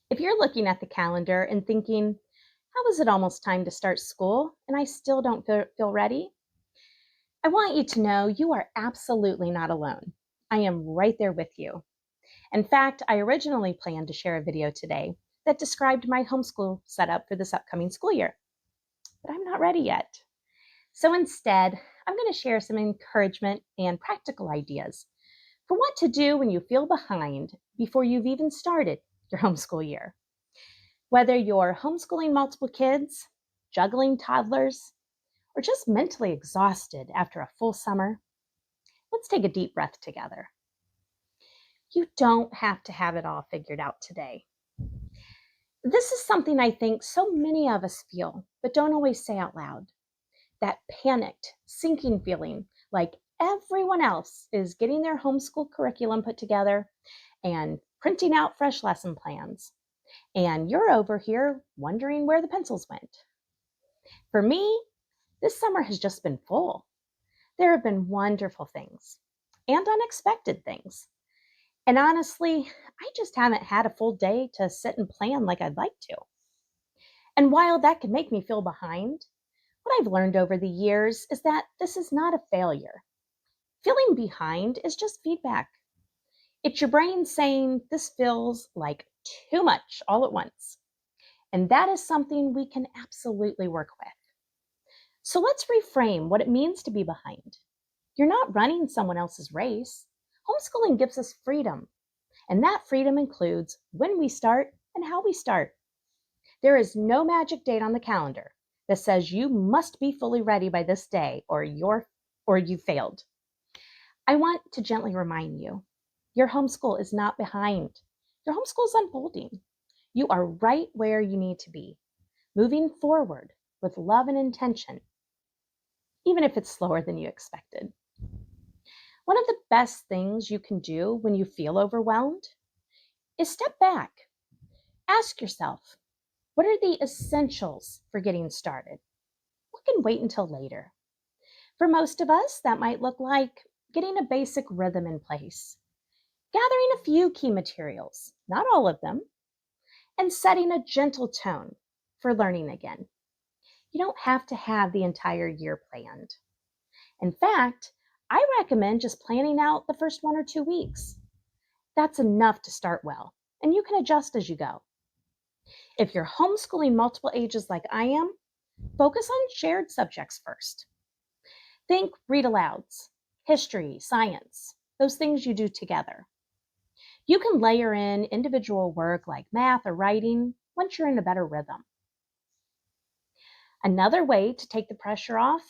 If you're looking at the calendar and thinking, how is it almost time to start school and I still don't feel ready? I want you to know you are absolutely not alone. I am right there with you. In fact, I originally planned to share a video today that described my homeschool setup for this upcoming school year, but I'm not ready yet. So instead, I'm going to share some encouragement and practical ideas for what to do when you feel behind before you've even started your homeschool year. Whether you're homeschooling multiple kids, juggling toddlers, or just mentally exhausted after a full summer, let's take a deep breath together. You don't have to have it all figured out today. This is something I think so many of us feel, but don't always say out loud. That panicked, sinking feeling like everyone else is getting their homeschool curriculum put together and printing out fresh lesson plans. And you're over here wondering where the pencils went. For me, this summer has just been full. There have been wonderful things and unexpected things. And honestly, I just haven't had a full day to sit and plan like I'd like to. And while that can make me feel behind, what I've learned over the years is that this is not a failure. Feeling behind is just feedback. It's your brain saying this feels like too much all at once. And that is something we can absolutely work with. So let's reframe what it means to be behind. You're not running someone else's race. Homeschooling gives us freedom, and that freedom includes when we start and how we start. There is no magic date on the calendar that says you must be fully ready by this day or you failed. I want to gently remind you, your homeschool is not behind. Your homeschool is unfolding. You are right where you need to be, moving forward with love and intention, even if it's slower than you expected. One of the best things you can do when you feel overwhelmed is step back. Ask yourself, what are the essentials for getting started? What can wait until later? For most of us, that might look like getting a basic rhythm in place, gathering a few key materials, not all of them, and setting a gentle tone for learning again. You don't have to have the entire year planned. In fact, I recommend just planning out the first 1 or 2 weeks. That's enough to start well, and you can adjust as you go. If you're homeschooling multiple ages like I am, focus on shared subjects first. Think read alouds, history, science, those things you do together. You can layer in individual work like math or writing once you're in a better rhythm. Another way to take the pressure off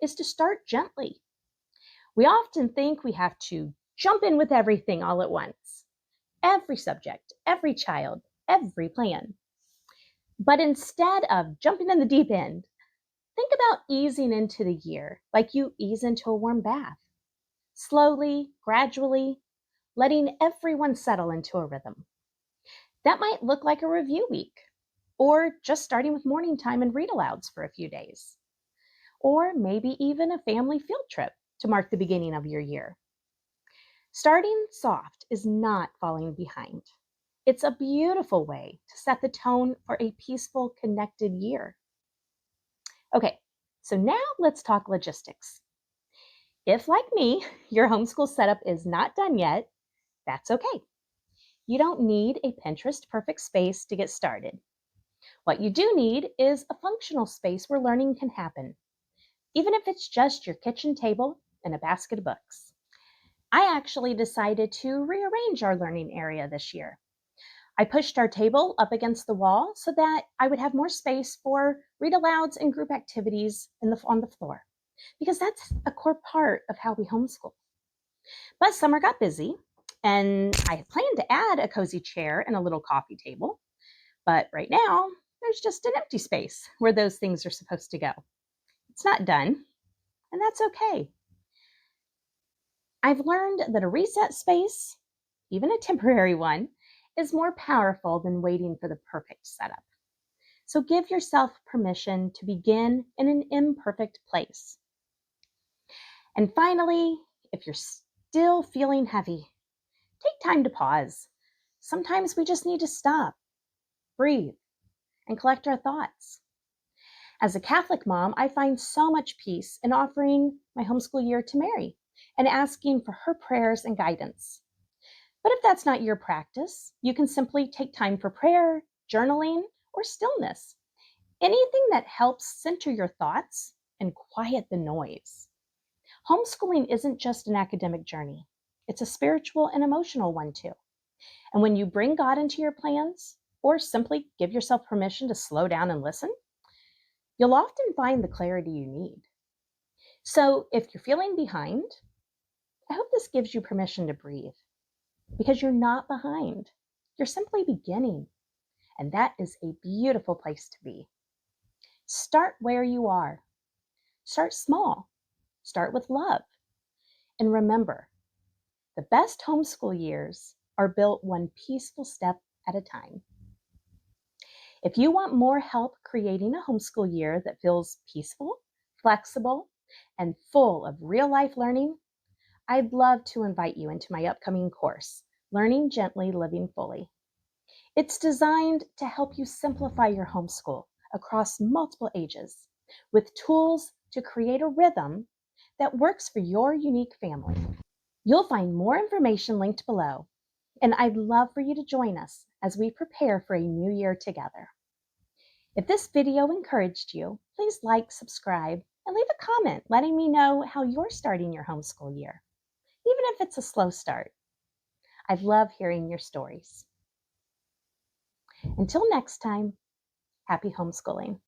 is to start gently. We often think we have to jump in with everything all at once. Every subject, every child, every plan. But instead of jumping in the deep end, think about easing into the year like you ease into a warm bath. Slowly, gradually, letting everyone settle into a rhythm. That might look like a review week, or just starting with morning time and read alouds for a few days, or maybe even a family field trip to mark the beginning of your year. Starting soft is not falling behind. It's a beautiful way to set the tone for a peaceful, connected year. Okay, so now let's talk logistics. If, like me, your homeschool setup is not done yet, that's okay. You don't need a Pinterest perfect space to get started. What you do need is a functional space where learning can happen, even if it's just your kitchen table and a basket of books. I actually decided to rearrange our learning area this year. I pushed our table up against the wall so that I would have more space for read alouds and group activities on the floor, because that's a core part of how we homeschool. But summer got busy, and I had planned to add a cozy chair and a little coffee table. But right now, there's just an empty space where those things are supposed to go. It's not done, and that's okay. I've learned that a reset space, even a temporary one, is more powerful than waiting for the perfect setup. So give yourself permission to begin in an imperfect place. And finally, if you're still feeling heavy, take time to pause. Sometimes we just need to stop, breathe, and collect our thoughts. As a Catholic mom, I find so much peace in offering my homeschool year to Mary and asking for her prayers and guidance. But if that's not your practice, you can simply take time for prayer, journaling, or stillness. Anything that helps center your thoughts and quiet the noise. Homeschooling isn't just an academic journey, it's a spiritual and emotional one too. And when you bring God into your plans, or simply give yourself permission to slow down and listen, you'll often find the clarity you need. So if you're feeling behind, I hope this gives you permission to breathe because you're not behind. You're simply beginning, and that is a beautiful place to be. Start where you are. Start small. Start with love. And remember, the best homeschool years are built one peaceful step at a time. If you want more help creating a homeschool year that feels peaceful, flexible, and full of real-life learning, I'd love to invite you into my upcoming course, Learning Gently, Living Fully. It's designed to help you simplify your homeschool across multiple ages with tools to create a rhythm that works for your unique family. You'll find more information linked below, and I'd love for you to join us as we prepare for a new year together. If this video encouraged you, please like, subscribe, and leave a comment letting me know how you're starting your homeschool year, even if it's a slow start. I love hearing your stories. Until next time, happy homeschooling.